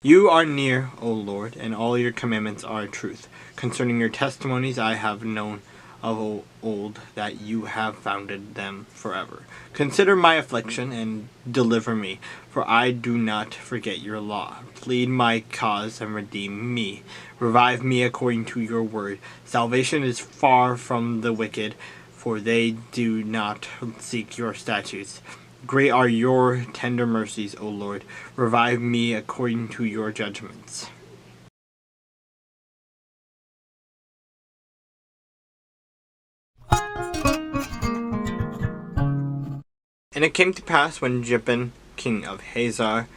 You are near, O Lord, and all your commandments are truth. Concerning your testimonies I have known of old that you have founded them forever. Consider my affliction and deliver me, for I do not forget your law. Plead my cause and redeem me. Revive me according to your word. Salvation is far from the wicked, for they do not seek your statutes. Great are your tender mercies, O Lord. Revive me according to your judgments. And it came to pass when Jabin, king of Hazor,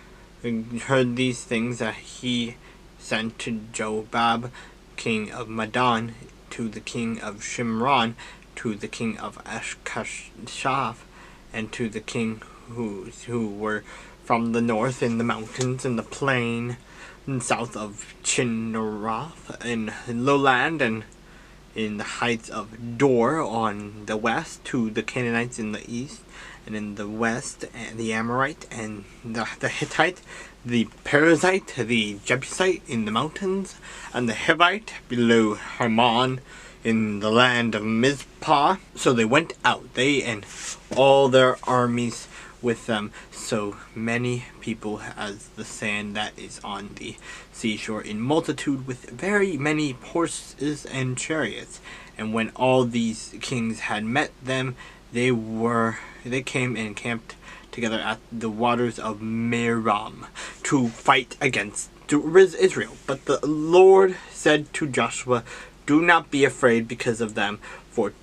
heard these things, that he sent to Jobab, king of Madon, to the king of Shimron, to the king of Ashkashaf, and to the king who were from the north in the mountains and the plain and south of Chinneroth in lowland, and in the heights of Dor on the west, to the Canaanites in the east, and in the west the Amorite and the Hittite, the Perizzite, the Jebusite in the mountains, and the Hivite below Hermon in the land of Mizpah. So they went out, they and all their armies with them, so many people as the sand that is on the seashore, in multitude, with very many horses and chariots. And when all these kings had met them, they came and camped together at the waters of Merom to fight against Israel. But the Lord said to Joshua, "Do not be afraid because of them, for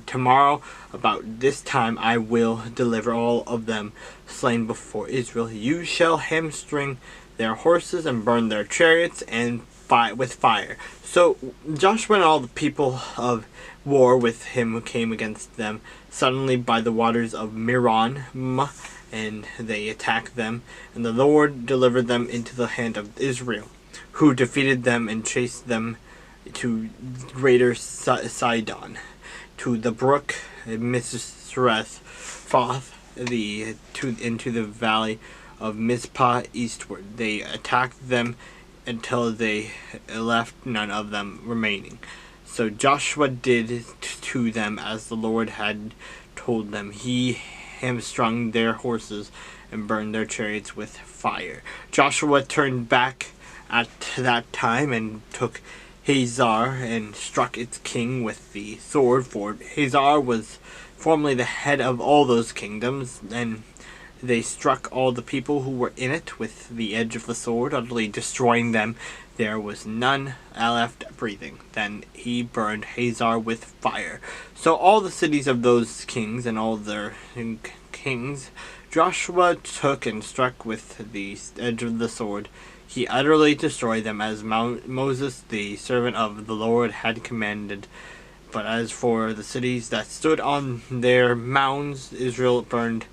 tomorrow about this time I will deliver all of them slain before Israel. You shall hamstring their horses and burn their chariots and with fire." So Joshua and all the people of war with him came against them suddenly by the waters of Merom, and they attacked them, and the Lord delivered them into the hand of Israel, who defeated them and chased them to greater Sidon, to the brook Misrephoth, into the valley of Mizpah eastward. They attacked them until they left none of them remaining. So Joshua did to them as the Lord had told them. He hamstrung their horses and burned their chariots with fire. Joshua turned back at that time and took Hazor and struck its king with the sword, for Hazor was formerly the head of all those kingdoms, and they struck all the people who were in it with the edge of the sword, utterly destroying them. There was none left breathing. Then he burned Hazor with fire. So all the cities of those kings and all their kings Joshua took and struck with the edge of the sword. He utterly destroyed them, as Moses, the servant of the Lord, had commanded. But as for the cities that stood on their mounds, Israel burned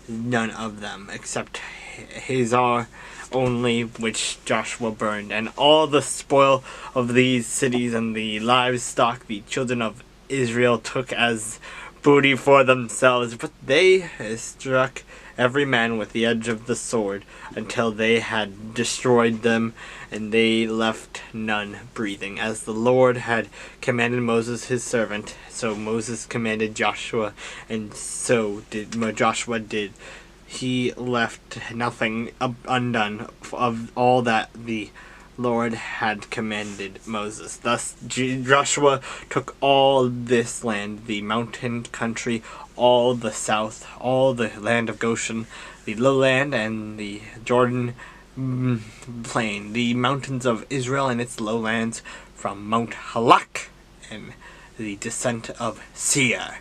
none of them, except Hazor only, which Joshua burned. And all the spoil of these cities and the livestock the children of Israel took as booty for themselves, but they struck every man with the edge of the sword until they had destroyed them, and they left none breathing, as the Lord had commanded Moses his servant. So Moses commanded Joshua, and so Joshua did. He left nothing undone of all that the Lord had commanded Moses. Thus Joshua took all this land, the mountain country, all the south, all the land of Goshen, the lowland, and the Jordan plain, the mountains of Israel and its lowlands, from Mount Halak and the descent of Seir,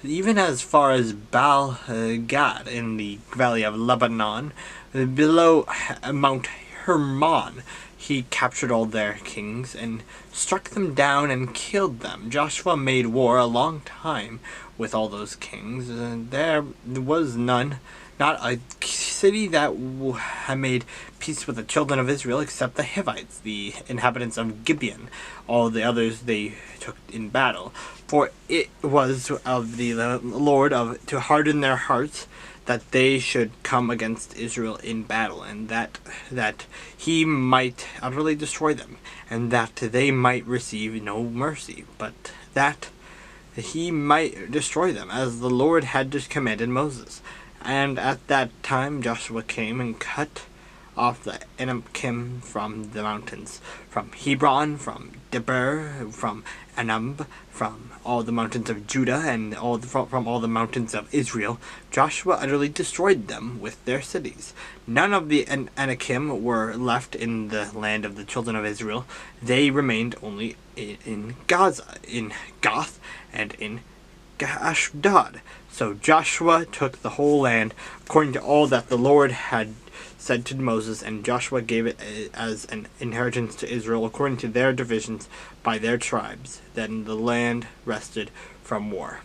even as far as Baal Gad in the valley of Lebanon, below Mount Hermon. He captured all their kings and struck them down and killed them. Joshua made war a long time with all those kings. There was none, not a city that had made peace with the children of Israel, except the Hivites, the inhabitants of Gibeon. All the others they took in battle. For it was of the Lord to harden their hearts, that they should come against Israel in battle, and that he might utterly destroy them, and that they might receive no mercy, but that he might destroy them, as the Lord had just commanded Moses. And at that time Joshua came and cut off the Anakim from the mountains, from Hebron, from Debir, from Anab, from all the mountains of Judah, and from all the mountains of Israel. Joshua utterly destroyed them with their cities. None of the Anakim were left in the land of the children of Israel. They remained only in Gaza, in Gath, and in Ashdod. So Joshua took the whole land according to all that the Lord had said to Moses, and Joshua gave it as an inheritance to Israel according to their divisions by their tribes. Then the land rested from war.